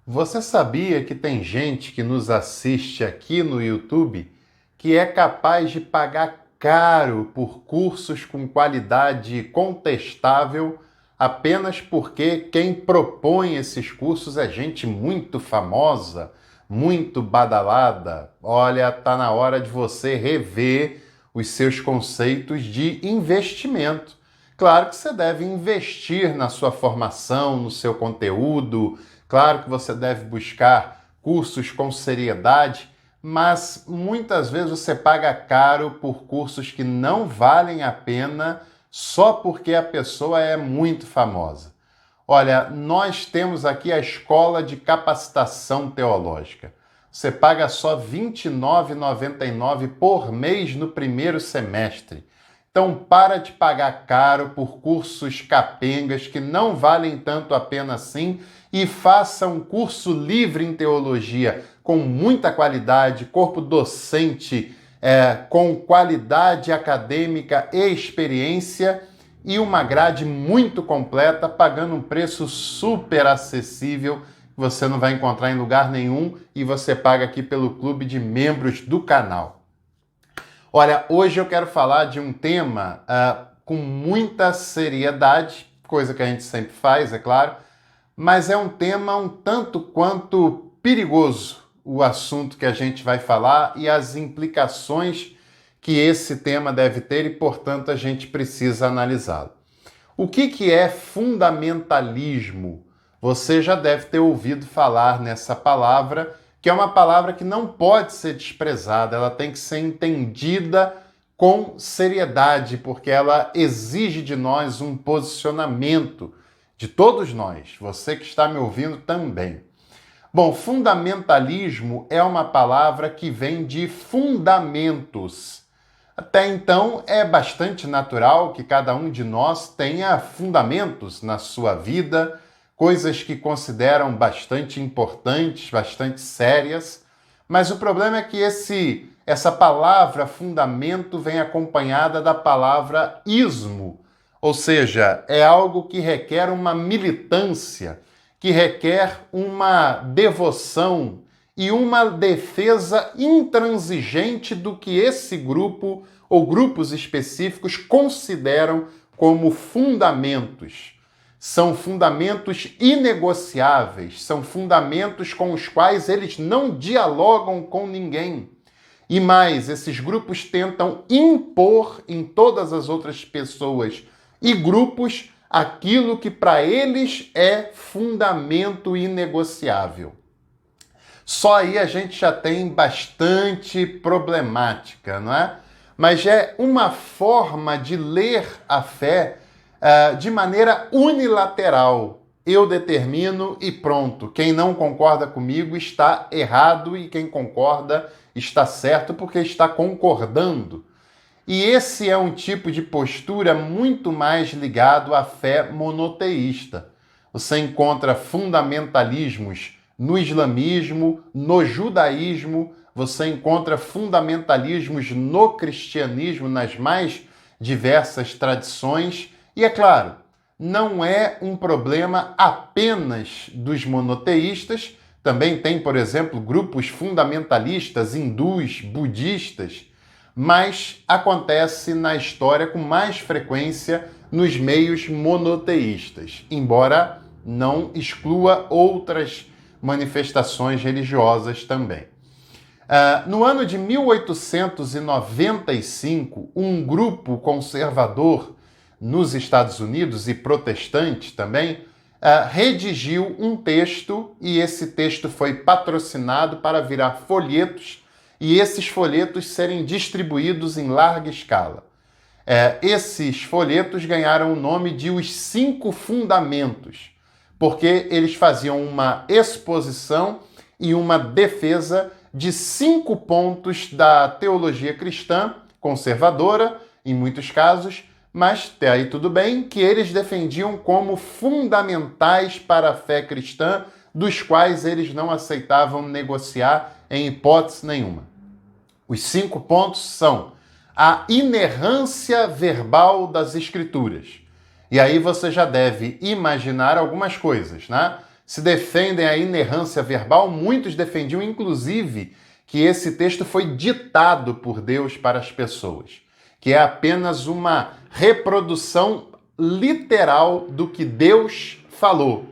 Você sabia que tem gente que nos assiste aqui no YouTube que é capaz de pagar caro por cursos com qualidade contestável apenas porque quem propõe esses cursos é gente muito famosa, muito badalada? Olha, tá na hora de você rever os seus conceitos de investimento. Claro que você deve investir na sua formação, no seu conteúdo. Claro que você deve buscar cursos com seriedade, mas muitas vezes você paga caro por cursos que não valem a pena só porque a pessoa é muito famosa. Olha, nós temos aqui a Escola de Capacitação Teológica. Você paga só R$ 29,99 por mês no primeiro semestre. Então, para de pagar caro por cursos capengas que não valem tanto a pena assim e faça um curso livre em teologia com muita qualidade, corpo docente com qualidade acadêmica e experiência e uma grade muito completa, pagando um preço super acessível que você não vai encontrar em lugar nenhum e você paga aqui pelo clube de membros do canal. Olha, hoje eu quero falar de um tema com muita seriedade, coisa que a gente sempre faz, é claro, mas é um tema um tanto quanto perigoso, o assunto que a gente vai falar e as implicações que esse tema deve ter e, portanto, a gente precisa analisá-lo. O que é fundamentalismo? Você já deve ter ouvido falar nessa palavra, que é uma palavra que não pode ser desprezada, ela tem que ser entendida com seriedade, porque ela exige de nós um posicionamento, de todos nós, você que está me ouvindo também. Bom, fundamentalismo é uma palavra que vem de fundamentos. Até então, é bastante natural que cada um de nós tenha fundamentos na sua vida, coisas que consideram bastante importantes, bastante sérias, mas o problema é que essa palavra fundamento vem acompanhada da palavra ismo, ou seja, é algo que requer uma militância, que requer uma devoção e uma defesa intransigente do que esse grupo ou grupos específicos consideram como fundamentos. São fundamentos inegociáveis, são fundamentos com os quais eles não dialogam com ninguém. E mais, esses grupos tentam impor em todas as outras pessoas e grupos aquilo que para eles é fundamento inegociável. Só aí a gente já tem bastante problemática, não é? Mas é uma forma de ler a fé de maneira unilateral. Eu determino e pronto. Quem não concorda comigo está errado e quem concorda está certo porque está concordando. E esse é um tipo de postura muito mais ligado à fé monoteísta. Você encontra fundamentalismos no islamismo, no judaísmo, você encontra fundamentalismos no cristianismo, nas mais diversas tradições. E é claro, não é um problema apenas dos monoteístas, também tem, por exemplo, grupos fundamentalistas hindus, budistas, mas acontece na história com mais frequência nos meios monoteístas, embora não exclua outras manifestações religiosas também. No ano de 1895, um grupo conservador nos Estados Unidos e protestante também redigiu um texto e esse texto foi patrocinado para virar folhetos e esses folhetos serem distribuídos em larga escala. Esses folhetos ganharam o nome de Os 5 Fundamentos, porque eles faziam uma exposição e uma defesa de 5 pontos da teologia cristã, conservadora, em muitos casos, mas até aí tudo bem, que eles defendiam como fundamentais para a fé cristã, dos quais eles não aceitavam negociar em hipótese nenhuma. Os 5 pontos são a inerrância verbal das Escrituras. E aí você já deve imaginar algumas coisas, né? se defendem a inerrância verbal, muitos defendiam, inclusive, que esse texto foi ditado por Deus para as pessoas, que é apenas uma reprodução literal do que Deus falou.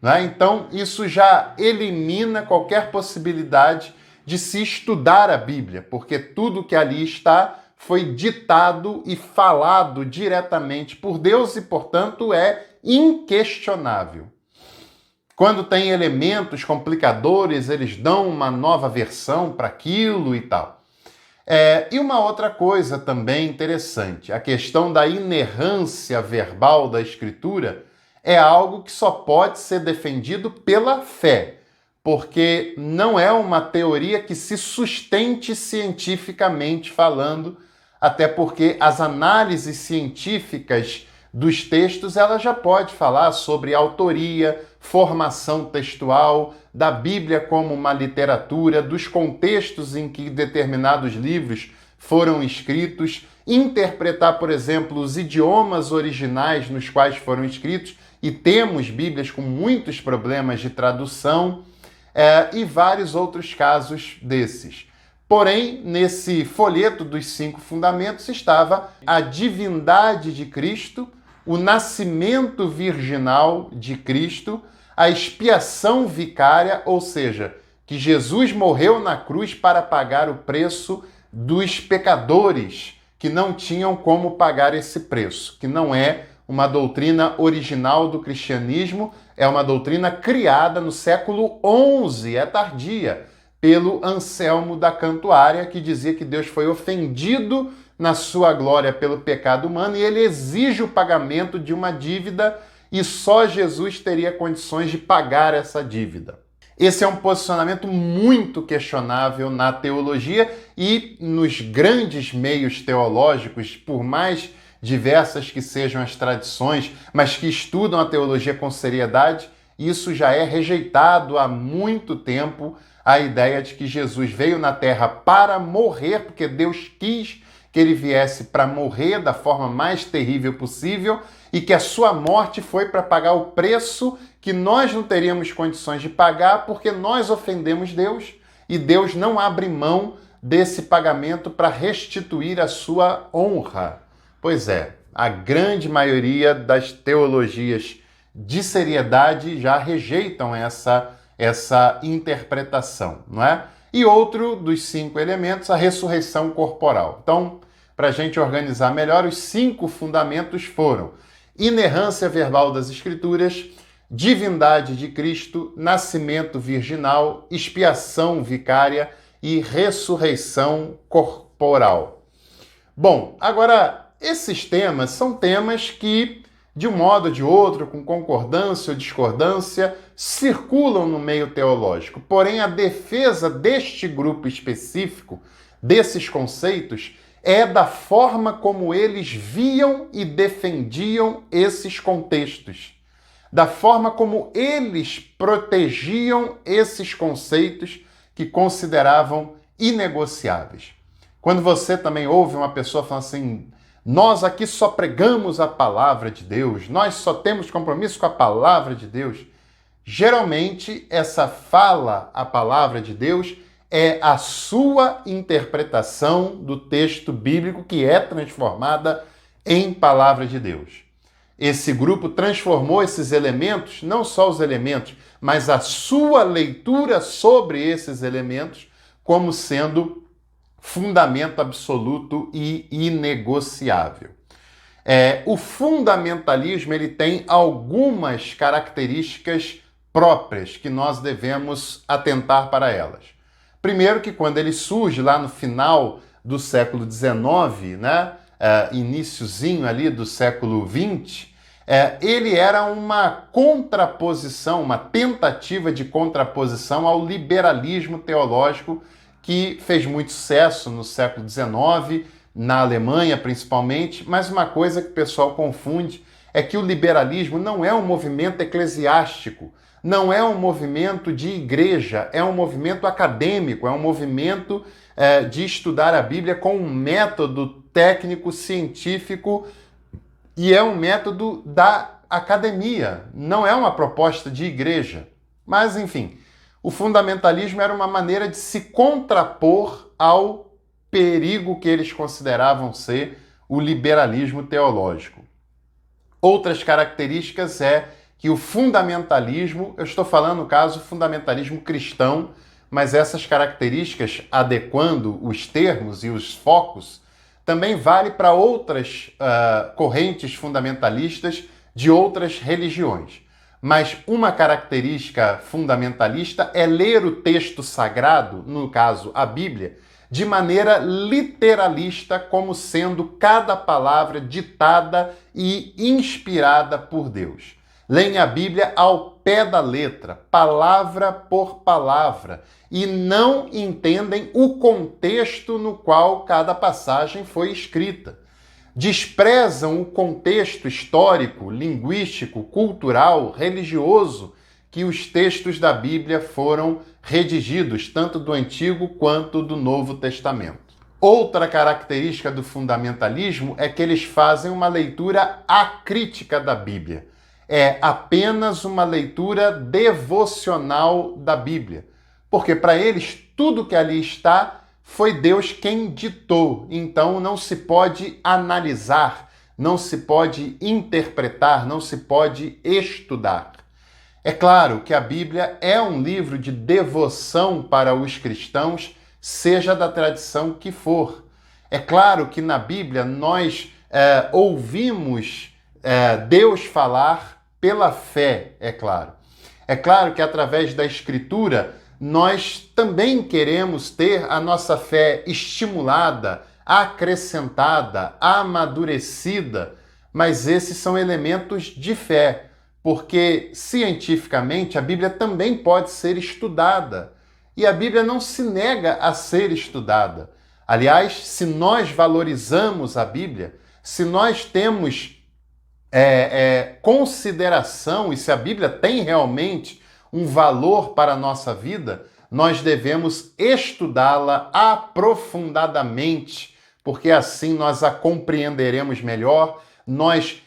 Né? Então, isso já elimina qualquer possibilidade de se estudar a Bíblia, porque tudo que ali está foi ditado e falado diretamente por Deus e, portanto, é inquestionável. Quando tem elementos complicadores, eles dão uma nova versão para aquilo e tal. E uma outra coisa também interessante, a questão da inerrância verbal da Escritura é algo que só pode ser defendido pela fé, porque não é uma teoria que se sustente cientificamente falando, até porque as análises científicas dos textos, ela já pode falar sobre autoria, formação textual, da Bíblia como uma literatura, dos contextos em que determinados livros foram escritos, interpretar, por exemplo, os idiomas originais nos quais foram escritos, e temos Bíblias com muitos problemas de tradução, e vários outros casos desses. Porém, nesse folheto dos 5 fundamentos estava a divindade de Cristo, o nascimento virginal de Cristo, a expiação vicária, ou seja, que Jesus morreu na cruz para pagar o preço dos pecadores que não tinham como pagar esse preço, que não é uma doutrina original do cristianismo, é uma doutrina criada no século XI, é tardia, pelo Anselmo da Cantuária, que dizia que Deus foi ofendido na sua glória pelo pecado humano e ele exige o pagamento de uma dívida e só Jesus teria condições de pagar essa dívida. Esse é um posicionamento muito questionável na teologia e nos grandes meios teológicos, por mais diversas que sejam as tradições, mas que estudam a teologia com seriedade, isso já é rejeitado há muito tempo, a ideia de que Jesus veio na Terra para morrer, porque Deus quis que ele viesse para morrer da forma mais terrível possível e que a sua morte foi para pagar o preço que nós não teríamos condições de pagar porque nós ofendemos Deus e Deus não abre mão desse pagamento para restituir a sua honra. Pois é, a grande maioria das teologias de seriedade já rejeitam essa interpretação, não é? E outro dos 5 elementos, a ressurreição corporal. Então, para a gente organizar melhor, os 5 fundamentos foram inerrância verbal das Escrituras, divindade de Cristo, nascimento virginal, expiação vicária e ressurreição corporal. Bom, agora, esses temas são temas que, de um modo ou de outro, com concordância ou discordância, circulam no meio teológico. Porém, a defesa deste grupo específico, desses conceitos, é da forma como eles viam e defendiam esses contextos, da forma como eles protegiam esses conceitos que consideravam inegociáveis. Quando você também ouve uma pessoa falando assim, nós aqui só pregamos a palavra de Deus, nós só temos compromisso com a palavra de Deus, geralmente essa fala, a palavra de Deus, é a sua interpretação do texto bíblico que é transformada em palavra de Deus. Esse grupo transformou esses elementos, não só os elementos, mas a sua leitura sobre esses elementos como sendo fundamento absoluto e inegociável. O fundamentalismo ele tem algumas características próprias que nós devemos atentar para elas. Primeiro que quando ele surge lá no final do século XIX, né, iniciozinho ali do século XX, ele era uma contraposição, uma tentativa de contraposição ao liberalismo teológico que fez muito sucesso no século XIX, na Alemanha principalmente, mas uma coisa que o pessoal confunde é que o liberalismo não é um movimento eclesiástico, não é um movimento de igreja, é um movimento acadêmico, é um movimento de estudar a Bíblia com um método técnico, científico, e é um método da academia, não é uma proposta de igreja. Mas, enfim, o fundamentalismo era uma maneira de se contrapor ao perigo que eles consideravam ser o liberalismo teológico. Outras características é que o fundamentalismo, eu estou falando, no caso, fundamentalismo cristão, mas essas características, adequando os termos e os focos, também vale para outras correntes fundamentalistas de outras religiões. Mas uma característica fundamentalista é ler o texto sagrado, no caso a Bíblia, de maneira literalista, como sendo cada palavra ditada e inspirada por Deus. Leem a Bíblia ao pé da letra, palavra por palavra, e não entendem o contexto no qual cada passagem foi escrita. Desprezam o contexto histórico, linguístico, cultural, religioso que os textos da Bíblia foram redigidos, tanto do Antigo quanto do Novo Testamento. Outra característica do fundamentalismo é que eles fazem uma leitura acrítica da Bíblia. É apenas uma leitura devocional da Bíblia, porque para eles tudo que ali está foi Deus quem ditou, então não se pode analisar, não se pode interpretar, não se pode estudar. É claro que a Bíblia é um livro de devoção para os cristãos, seja da tradição que for. É claro que na Bíblia nós ouvimos Deus falar pela fé, é claro. É claro que através da Escritura nós também queremos ter a nossa fé estimulada, acrescentada, amadurecida, mas esses são elementos de fé, porque cientificamente a Bíblia também pode ser estudada, e a Bíblia não se nega a ser estudada. Aliás, se nós valorizamos a Bíblia, se nós temos consideração, e se a Bíblia tem realmente um valor para a nossa vida, nós devemos estudá-la aprofundadamente, porque assim nós a compreenderemos melhor, nós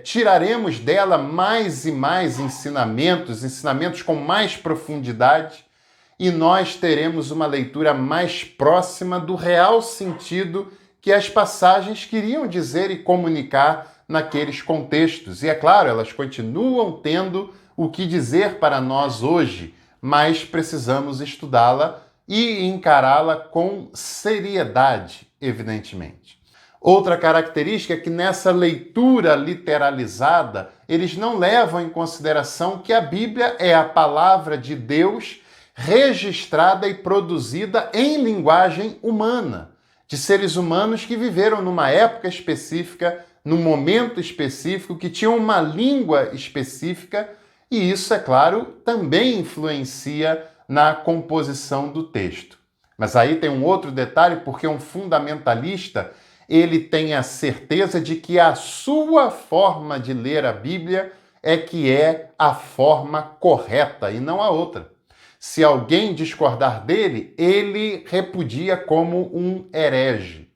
tiraremos dela mais e mais ensinamentos com mais profundidade, e nós teremos uma leitura mais próxima do real sentido que as passagens queriam dizer e comunicar naqueles contextos. E é claro, elas continuam tendo o que dizer para nós hoje, mas precisamos estudá-la e encará-la com seriedade, evidentemente. Outra característica é que nessa leitura literalizada, eles não levam em consideração que a Bíblia é a palavra de Deus registrada e produzida em linguagem humana, de seres humanos que viveram numa época específica, num momento específico, que tinham uma língua específica, e isso, é claro, também influencia na composição do texto. Mas aí tem um outro detalhe, porque um fundamentalista, ele tem a certeza de que a sua forma de ler a Bíblia é que é a forma correta e não a outra. Se alguém discordar dele, ele repudia como um herege.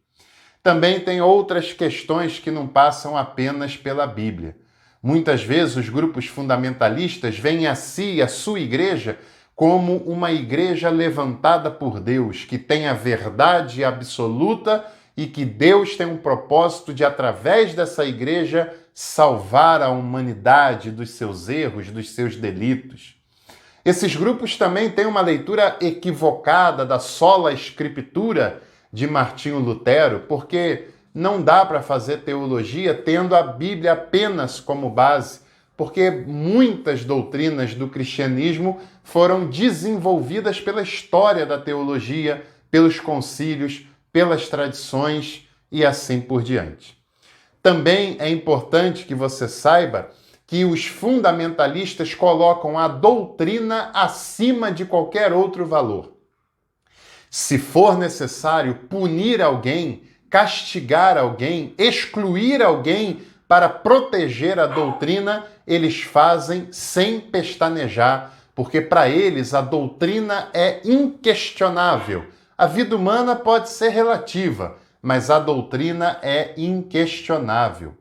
Também tem outras questões que não passam apenas pela Bíblia. Muitas vezes os grupos fundamentalistas veem a si, a sua igreja, como uma igreja levantada por Deus, que tem a verdade absoluta e que Deus tem um propósito de, através dessa igreja, salvar a humanidade dos seus erros, dos seus delitos. Esses grupos também têm uma leitura equivocada da sola escritura de Martinho Lutero, porque não dá para fazer teologia tendo a Bíblia apenas como base, porque muitas doutrinas do cristianismo foram desenvolvidas pela história da teologia, pelos concílios, pelas tradições e assim por diante. Também é importante que você saiba que os fundamentalistas colocam a doutrina acima de qualquer outro valor. Se for necessário punir alguém, castigar alguém, excluir alguém para proteger a doutrina, eles fazem sem pestanejar, porque para eles a doutrina é inquestionável. A vida humana pode ser relativa, mas a doutrina é inquestionável.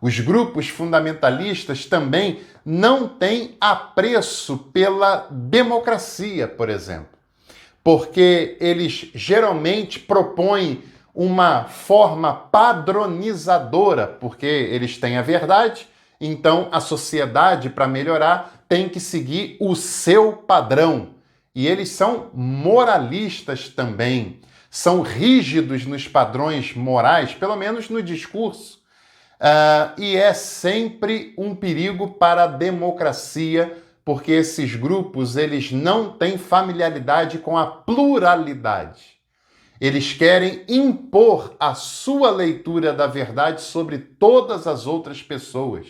Os grupos fundamentalistas também não têm apreço pela democracia, por exemplo, porque eles geralmente propõem uma forma padronizadora, porque eles têm a verdade, então a sociedade, para melhorar, tem que seguir o seu padrão. E eles são moralistas também, são rígidos nos padrões morais, pelo menos no discurso. E é sempre um perigo para a democracia, porque esses grupos eles não têm familiaridade com a pluralidade. Eles querem impor a sua leitura da verdade sobre todas as outras pessoas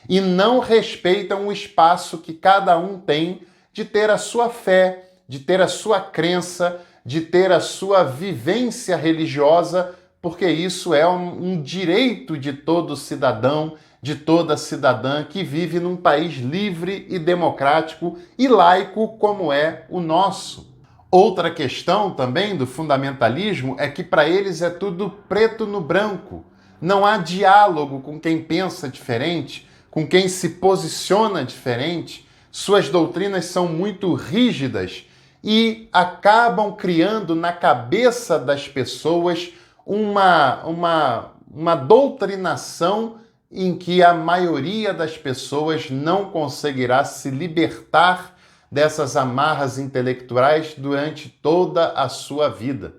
e não respeitam o espaço que cada um tem de ter a sua fé, de ter a sua crença, de ter a sua vivência religiosa, porque isso é um direito de todo cidadão, de toda cidadã que vive num país livre e democrático e laico como é o nosso. Outra questão também do fundamentalismo é que para eles é tudo preto no branco. Não há diálogo com quem pensa diferente, com quem se posiciona diferente. Suas doutrinas são muito rígidas e acabam criando na cabeça das pessoas uma doutrinação em que a maioria das pessoas não conseguirá se libertar dessas amarras intelectuais durante toda a sua vida.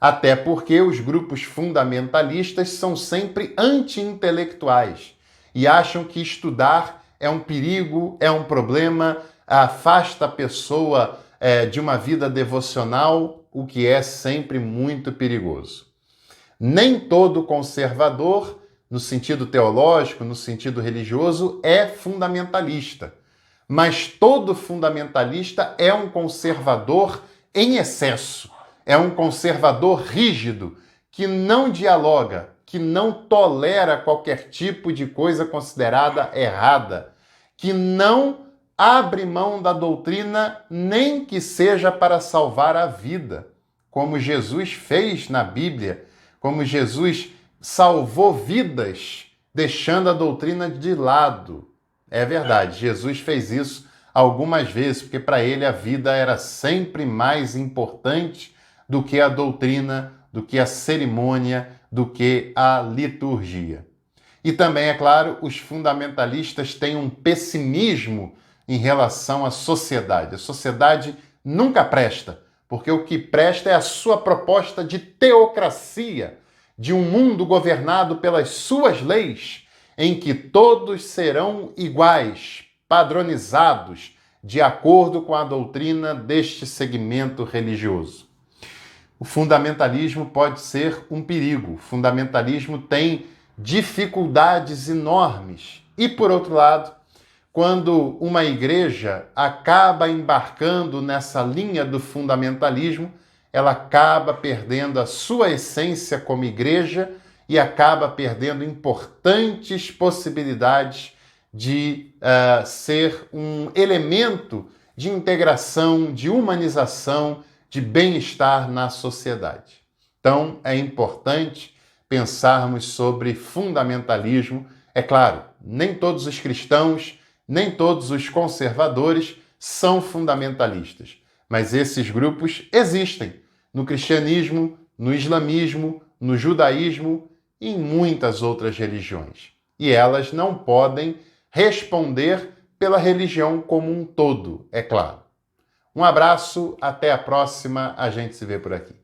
Até porque os grupos fundamentalistas são sempre anti-intelectuais e acham que estudar é um perigo, é um problema, afasta a pessoa de uma vida devocional, o que é sempre muito perigoso. Nem todo conservador, no sentido teológico, no sentido religioso, é fundamentalista. Mas todo fundamentalista é um conservador em excesso. É um conservador rígido, que não dialoga, que não tolera qualquer tipo de coisa considerada errada, que não abre mão da doutrina nem que seja para salvar a vida, como Jesus fez na Bíblia, como Jesus salvou vidas, deixando a doutrina de lado. É verdade, Jesus fez isso algumas vezes, porque para ele a vida era sempre mais importante do que a doutrina, do que a cerimônia, do que a liturgia. E também, é claro, os fundamentalistas têm um pessimismo em relação à sociedade. A sociedade nunca presta, porque o que presta é a sua proposta de teocracia, de um mundo governado pelas suas leis, em que todos serão iguais, padronizados, de acordo com a doutrina deste segmento religioso. O fundamentalismo pode ser um perigo. O fundamentalismo tem dificuldades enormes. E, por outro lado, quando uma igreja acaba embarcando nessa linha do fundamentalismo, ela acaba perdendo a sua essência como igreja e acaba perdendo importantes possibilidades de ser um elemento de integração, de humanização, de bem-estar na sociedade. Então, é importante pensarmos sobre fundamentalismo. É claro, nem todos os cristãos, nem todos os conservadores são fundamentalistas, mas esses grupos existem no cristianismo, no islamismo, no judaísmo e em muitas outras religiões. E elas não podem responder pela religião como um todo, é claro. Um abraço, até a próxima, a gente se vê por aqui.